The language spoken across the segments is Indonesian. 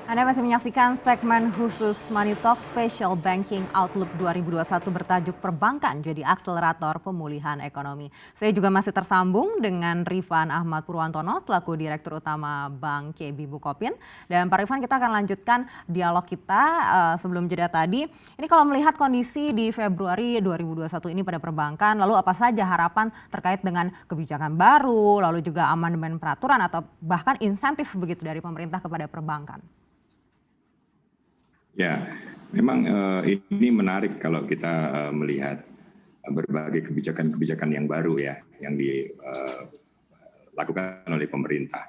Anda masih menyaksikan segmen khusus Money Talk Special Banking Outlook 2021 bertajuk Perbankan jadi akselerator pemulihan ekonomi. Saya juga masih tersambung dengan Rifan Ahmad Purwantono selaku Direktur Utama Bank KB Bukopin. Dan Pak Rifan, kita akan lanjutkan dialog kita sebelum jeda tadi. Ini kalau melihat kondisi di Februari 2021 ini pada perbankan, lalu apa saja harapan terkait dengan kebijakan baru, lalu juga amandemen peraturan atau bahkan insentif begitu dari pemerintah kepada perbankan? Ya, memang ini menarik kalau kita melihat berbagai kebijakan-kebijakan yang baru ya, yang dilakukan oleh pemerintah.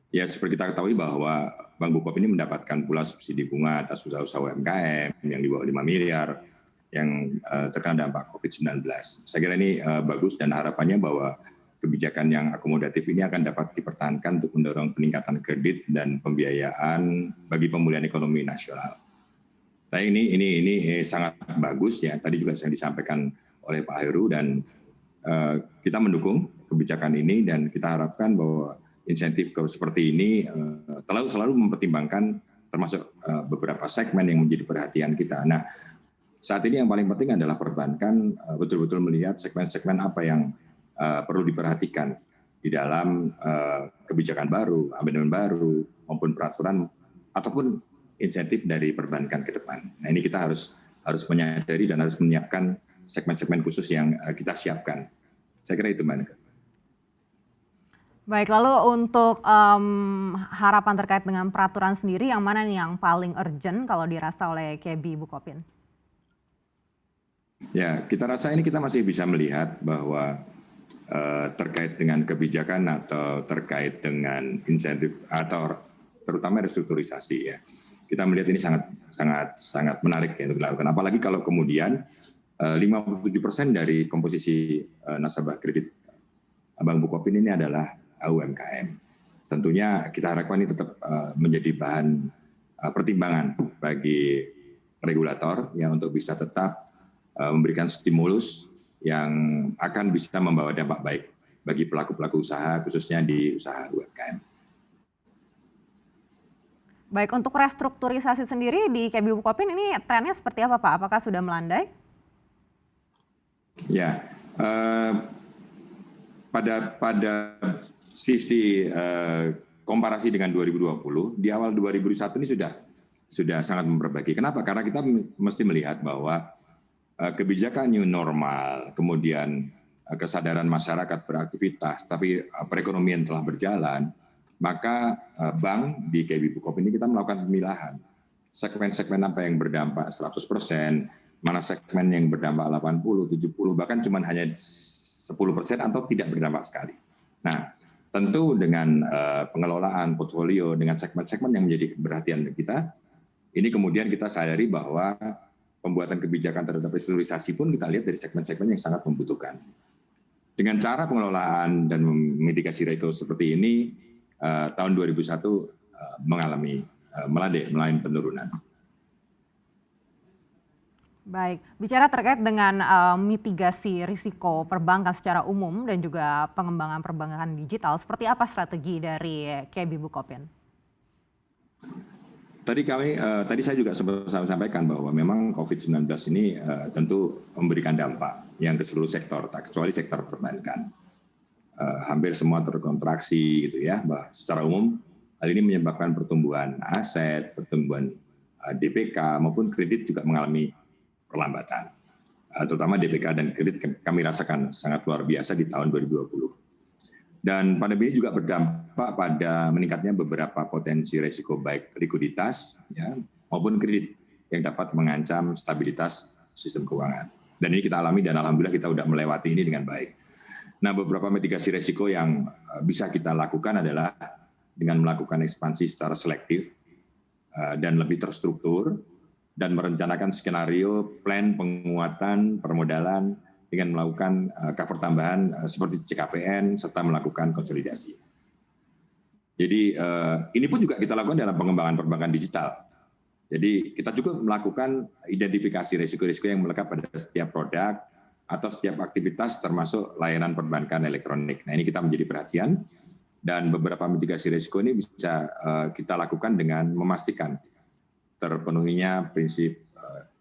Ya, seperti kita ketahui bahwa Bank Bukopin ini mendapatkan pula subsidi bunga atas usaha-usaha UMKM yang di bawah 5 miliar yang terkena dampak COVID-19. Saya kira ini bagus dan harapannya bahwa kebijakan yang akomodatif ini akan dapat dipertahankan untuk mendorong peningkatan kredit dan pembiayaan bagi pemulihan ekonomi nasional. Nah ini sangat bagus ya. Tadi juga yang disampaikan oleh Pak Heru dan kita mendukung kebijakan ini dan kita harapkan bahwa insentif seperti ini selalu mempertimbangkan termasuk beberapa segmen yang menjadi perhatian kita. Nah, saat ini yang paling penting adalah perbankan betul-betul melihat segmen-segmen apa yang perlu diperhatikan di dalam kebijakan baru, amandemen baru maupun peraturan ataupun insentif dari perbankan ke depan. Nah ini kita harus menyadari dan harus menyiapkan segmen-segmen khusus yang kita siapkan. Saya kira itu, Mbak. Baik, lalu untuk harapan terkait dengan peraturan sendiri, yang mana nih yang paling urgent kalau dirasa oleh KB Bukopin? Ya, kita rasa ini kita masih bisa melihat bahwa terkait dengan kebijakan atau terkait dengan insentif atau terutama restrukturisasi ya. Kita melihat ini sangat menarik ya untuk dilakukan. Apalagi kalau kemudian 57% dari komposisi nasabah kredit Bank Bukopin ini adalah UMKM. Tentunya kita harapkan ini tetap menjadi bahan pertimbangan bagi regulator yang untuk bisa tetap memberikan stimulus yang akan bisa membawa dampak baik bagi pelaku-pelaku usaha khususnya di usaha UMKM. Baik, untuk restrukturisasi sendiri di KB Bukopin ini trennya seperti apa, Pak? Apakah sudah melandai? Ya, pada sisi komparasi dengan 2020, di awal 2021 ini sudah sangat memperbaiki. Kenapa? Karena kita mesti melihat bahwa kebijakan new normal, kemudian kesadaran masyarakat beraktivitas, tapi perekonomian telah berjalan, maka bank di KB Bukopin ini kita melakukan pemilahan. Segmen-segmen apa yang berdampak 100%, mana segmen yang berdampak 80, 70, bahkan cuma hanya 10% atau tidak berdampak sekali. Nah, tentu dengan pengelolaan portfolio, dengan segmen-segmen yang menjadi perhatian kita, ini kemudian kita sadari bahwa pembuatan kebijakan terhadap restrukturisasi pun kita lihat dari segmen-segmen yang sangat membutuhkan. Dengan cara pengelolaan dan memitigasi risiko seperti ini, tahun 2001 mengalami melandai penurunan. Baik, bicara terkait dengan mitigasi risiko perbankan secara umum dan juga pengembangan perbankan digital, seperti apa strategi dari KB Bukopin? Tadi saya juga sempat sampaikan bahwa memang COVID-19 ini tentu memberikan dampak yang ke seluruh sektor, tak kecuali sektor perbankan. Hampir semua terkontraksi gitu ya, secara umum hal ini menyebabkan pertumbuhan aset, pertumbuhan DPK maupun kredit juga mengalami perlambatan. Terutama DPK dan kredit kami rasakan sangat luar biasa di tahun 2020. Dan pandemi ini juga berdampak pada meningkatnya beberapa potensi risiko baik likuiditas ya, maupun kredit yang dapat mengancam stabilitas sistem keuangan. Dan ini kita alami dan alhamdulillah kita sudah melewati ini dengan baik. Nah, beberapa mitigasi risiko yang bisa kita lakukan adalah dengan melakukan ekspansi secara selektif dan lebih terstruktur dan merencanakan skenario plan penguatan permodalan dengan melakukan cover tambahan seperti CKPN serta melakukan konsolidasi. Jadi ini pun juga kita lakukan dalam pengembangan perbankan digital. Jadi kita juga melakukan identifikasi risiko-risiko yang melekat pada setiap produk atau setiap aktivitas termasuk layanan perbankan elektronik. Nah ini kita menjadi perhatian Dan beberapa mitigasi risiko ini bisa kita lakukan dengan memastikan terpenuhinya prinsip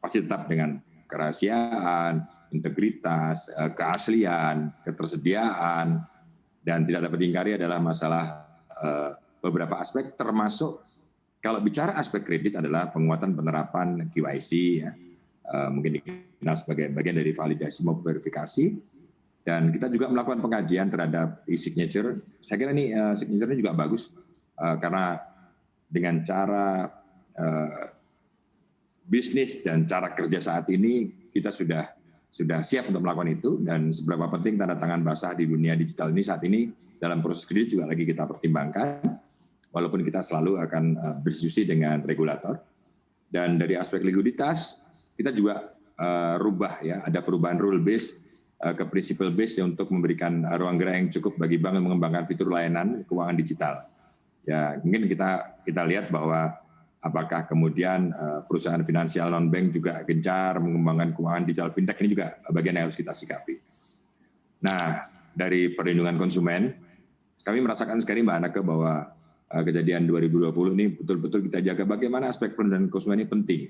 pasti tetap dengan kerahasiaan, integritas, keaslian, ketersediaan, dan tidak dapat diingkari adalah masalah beberapa aspek, termasuk kalau bicara aspek kredit adalah penguatan penerapan KYC, ya, mungkin dikenal sebagai bagian dari validasi maupun verifikasi. Dan kita juga melakukan pengkajian terhadap e-signature. Saya kira ini signature-nya juga bagus karena dengan cara bisnis dan cara kerja saat ini kita sudah siap untuk melakukan itu, dan seberapa penting tanda tangan basah di dunia digital ini saat ini dalam proses kredit juga lagi kita pertimbangkan, walaupun kita selalu akan berdiskusi dengan regulator. Dan dari aspek likuiditas kita juga rubah, ya, ada perubahan rule base ke principle base untuk memberikan ruang gerak yang cukup bagi bank yang mengembangkan fitur layanan keuangan digital. Ya, mungkin kita lihat bahwa apakah kemudian perusahaan finansial non-bank juga gencar mengembangkan keuangan digital fintech, ini juga bagian yang harus kita sikapi. Nah, dari perlindungan konsumen, kami merasakan sekali Mbak Anake bahwa kejadian 2020 ini betul-betul kita jaga bagaimana aspek perlindungan konsumen ini penting.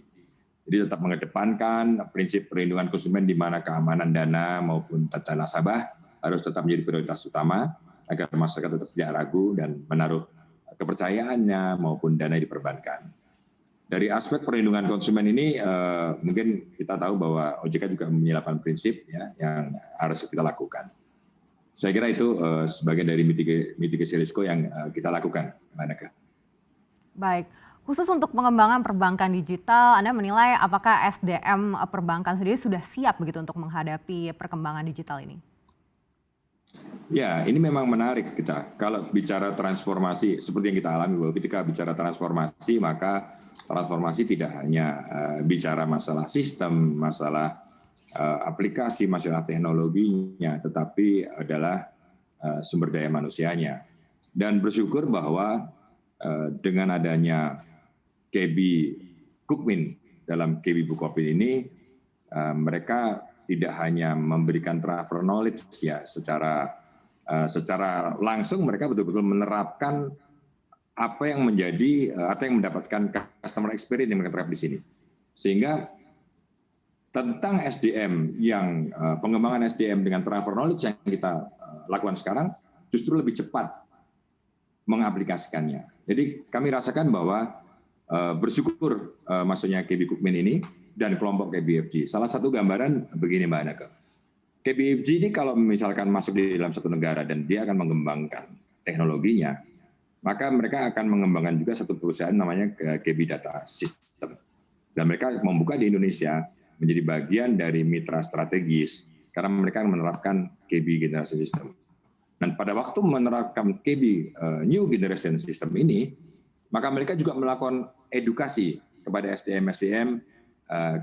Jadi tetap mengedepankan prinsip perlindungan konsumen di mana keamanan dana maupun data nasabah harus tetap menjadi prioritas utama agar masyarakat tetap tidak ragu dan menaruh kepercayaannya maupun dana diperbankan. Dari aspek perlindungan konsumen ini mungkin kita tahu bahwa OJK juga mempunyai 8 prinsip, ya, yang harus kita lakukan. Saya kira itu sebagian dari mitigasi risiko yang kita lakukan, Mbak Anake. Baik. Khusus untuk pengembangan perbankan digital, Anda menilai apakah SDM perbankan sendiri sudah siap begitu untuk menghadapi perkembangan digital ini? Ya, ini memang menarik kita. Kalau bicara transformasi, seperti yang kita alami, bahwa ketika bicara transformasi, maka transformasi tidak hanya bicara masalah sistem, masalah aplikasi, masalah teknologinya, tetapi adalah sumber daya manusianya. Dan bersyukur bahwa dengan adanya KB Kukmin dalam KB Bukopin ini, mereka tidak hanya memberikan transfer knowledge, ya, secara langsung mereka betul-betul menerapkan apa yang menjadi atau yang mendapatkan customer experience yang mereka terapkan di sini. Sehingga tentang SDM yang pengembangan SDM dengan transfer knowledge yang kita lakukan sekarang justru lebih cepat mengaplikasikannya. Jadi kami rasakan bahwa bersyukur masuknya KB Kukmin ini dan kelompok KBFG. Salah satu gambaran begini Mbak Anake. KBFG ini kalau misalkan masuk di dalam satu negara dan dia akan mengembangkan teknologinya, maka mereka akan mengembangkan juga satu perusahaan namanya KB Data System. Dan mereka membuka di Indonesia menjadi bagian dari mitra strategis karena mereka menerapkan KB Generation System. Dan pada waktu menerapkan KB New Generation System ini, maka mereka juga melakukan edukasi kepada SDM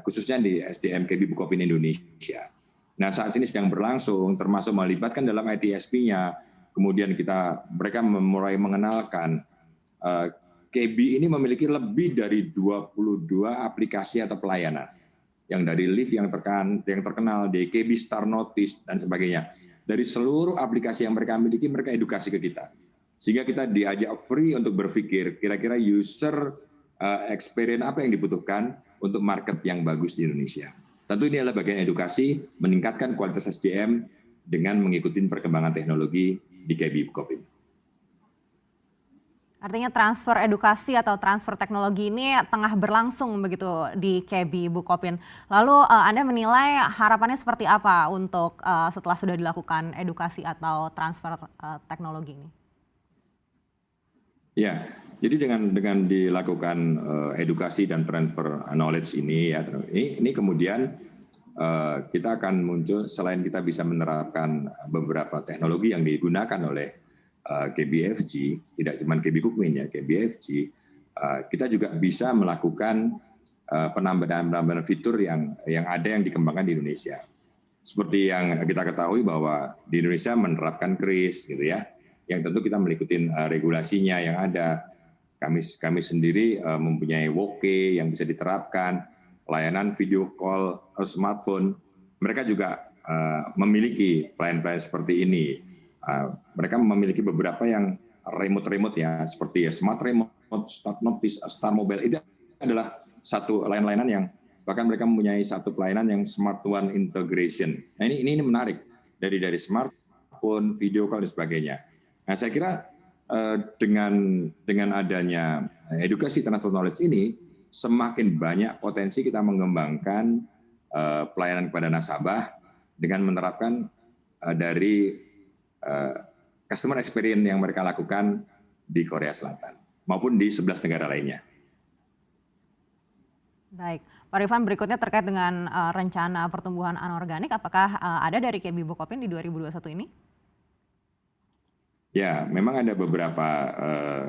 khususnya di SDM KB Bukopin Indonesia. Nah, saat ini sedang berlangsung, termasuk melibatkan dalam ITSP-nya. Kemudian mereka mulai mengenalkan KB ini memiliki lebih dari 22 aplikasi atau pelayanan. Yang dari Live yang terkenal, dari KB Star Notice dan sebagainya. Dari seluruh aplikasi yang mereka miliki, mereka edukasi ke kita. Sehingga kita diajak free untuk berpikir kira-kira user experience apa yang dibutuhkan untuk market yang bagus di Indonesia. Tentu ini adalah bagian edukasi, meningkatkan kualitas SDM dengan mengikuti perkembangan teknologi di KB Bukopin. Artinya transfer edukasi atau transfer teknologi ini tengah berlangsung begitu di KB Bukopin. Lalu Anda menilai harapannya seperti apa untuk setelah sudah dilakukan edukasi atau transfer teknologi ini? Ya, jadi dengan dilakukan edukasi dan transfer knowledge ini, ya, ini kemudian kita akan muncul selain kita bisa menerapkan beberapa teknologi yang digunakan oleh KBFG, tidak cuma KB Kukmin, ya, KBFG, kita juga bisa melakukan penambahan fitur yang ada yang dikembangkan di Indonesia. Seperti yang kita ketahui bahwa di Indonesia menerapkan KRIS, gitu ya, yang tentu kita mengikuti regulasinya yang ada. Kami sendiri mempunyai WOKE yang bisa diterapkan, layanan video call smartphone. Mereka juga memiliki pelayanan seperti ini. Mereka memiliki beberapa yang remote ya, seperti ya smart remote, start notice, star mobile, itu adalah satu layanan yang bahkan mereka mempunyai satu pelayanan yang smart one integration. Nah ini menarik dari smartphone, video call dan sebagainya. Nah saya kira dengan adanya edukasi transfer knowledge ini semakin banyak potensi kita mengembangkan pelayanan kepada nasabah dengan menerapkan dari customer experience yang mereka lakukan di Korea Selatan maupun di 11 negara lainnya. Baik, Pak Rifan, berikutnya terkait dengan rencana pertumbuhan anorganik, apakah ada dari KB Bukopin di 2021 ini? Ya, memang ada beberapa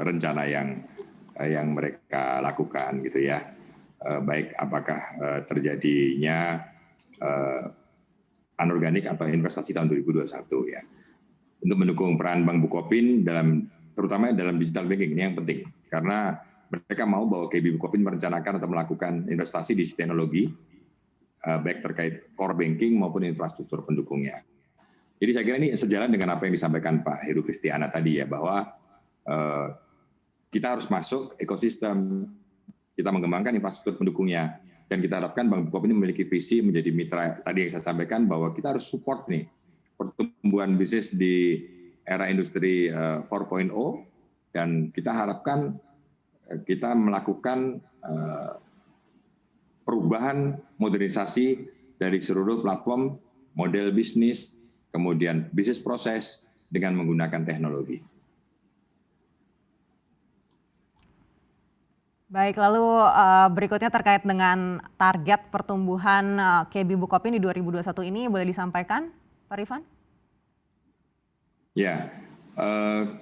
rencana yang mereka lakukan gitu ya. Baik apakah terjadinya anorganik atau investasi tahun 2021 ya. Untuk mendukung peran Bank Bukopin terutama dalam digital banking, ini yang penting karena mereka mau bahwa KB Bukopin merencanakan atau melakukan investasi di teknologi baik terkait core banking maupun infrastruktur pendukungnya. Jadi saya kira ini sejalan dengan apa yang disampaikan Pak Heru Kristiana tadi ya, bahwa kita harus masuk ekosistem, kita mengembangkan infrastruktur pendukungnya, dan kita harapkan Bank Bukopin ini memiliki visi menjadi mitra tadi yang saya sampaikan bahwa kita harus support nih pertumbuhan bisnis di era industri 4.0 dan kita harapkan kita melakukan perubahan modernisasi dari seluruh platform, model bisnis, kemudian bisnis proses dengan menggunakan teknologi. Baik, lalu berikutnya terkait dengan target pertumbuhan KB Bukopin di 2021 ini boleh disampaikan, Pak Rifan? Ya,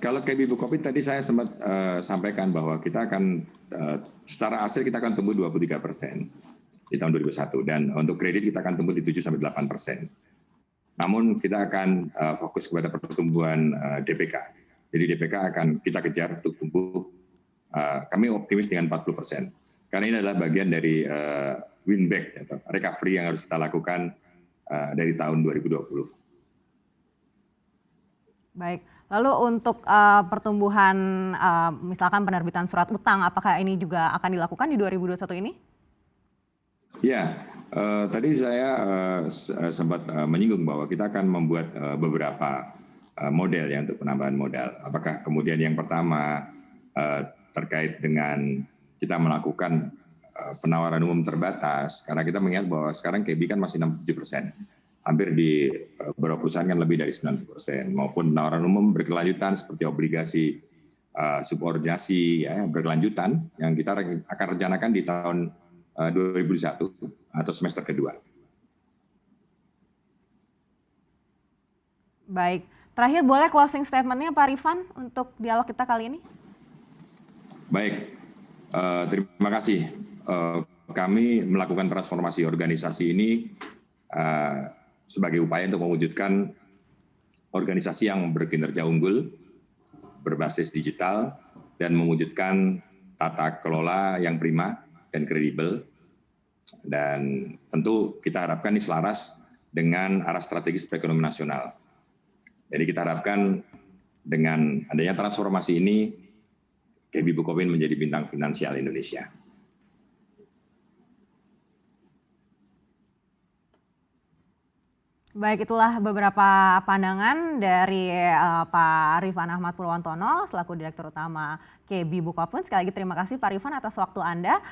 kalau KB Bukopin tadi saya sempat sampaikan bahwa kita akan secara hasil kita akan tumbuh 23% di tahun 2021 dan untuk kredit kita akan tumbuh di 7-8%. Namun kita akan fokus kepada pertumbuhan DPK. Jadi DPK akan kita kejar untuk tumbuh. Kami optimis dengan 40%. Karena ini adalah bagian dari win back atau recovery yang harus kita lakukan dari tahun 2020. Baik, lalu untuk pertumbuhan misalkan penerbitan surat utang, apakah ini juga akan dilakukan di 2021 ini? Ya, tadi saya sempat menyinggung bahwa kita akan membuat beberapa model ya untuk penambahan modal. Apakah kemudian yang pertama terkait dengan kita melakukan penawaran umum terbatas, karena kita melihat bahwa sekarang KB kan masih 67%. Hampir di beberapa perusahaan kan lebih dari 90%, maupun penawaran umum berkelanjutan seperti obligasi subordinasi ya, berkelanjutan yang kita akan rencanakan di tahun 2021 atau semester kedua. Baik, terakhir boleh closing statement-nya Pak Rifan untuk dialog kita kali ini? Baik, terima kasih. Kami melakukan transformasi organisasi ini sebagai upaya untuk mewujudkan organisasi yang berkinerja unggul, berbasis digital, dan mewujudkan tata kelola yang prima dan kredibel. Dan tentu kita harapkan ini selaras dengan arah strategis perekonomian nasional. Jadi kita harapkan dengan adanya transformasi ini, KB Bukopin menjadi bintang finansial Indonesia. Baik, itulah beberapa pandangan dari Pak Rifan Ahmad Purwantono selaku Direktur Utama KB Bukopin. Sekali lagi terima kasih Pak Rifan atas waktu Anda.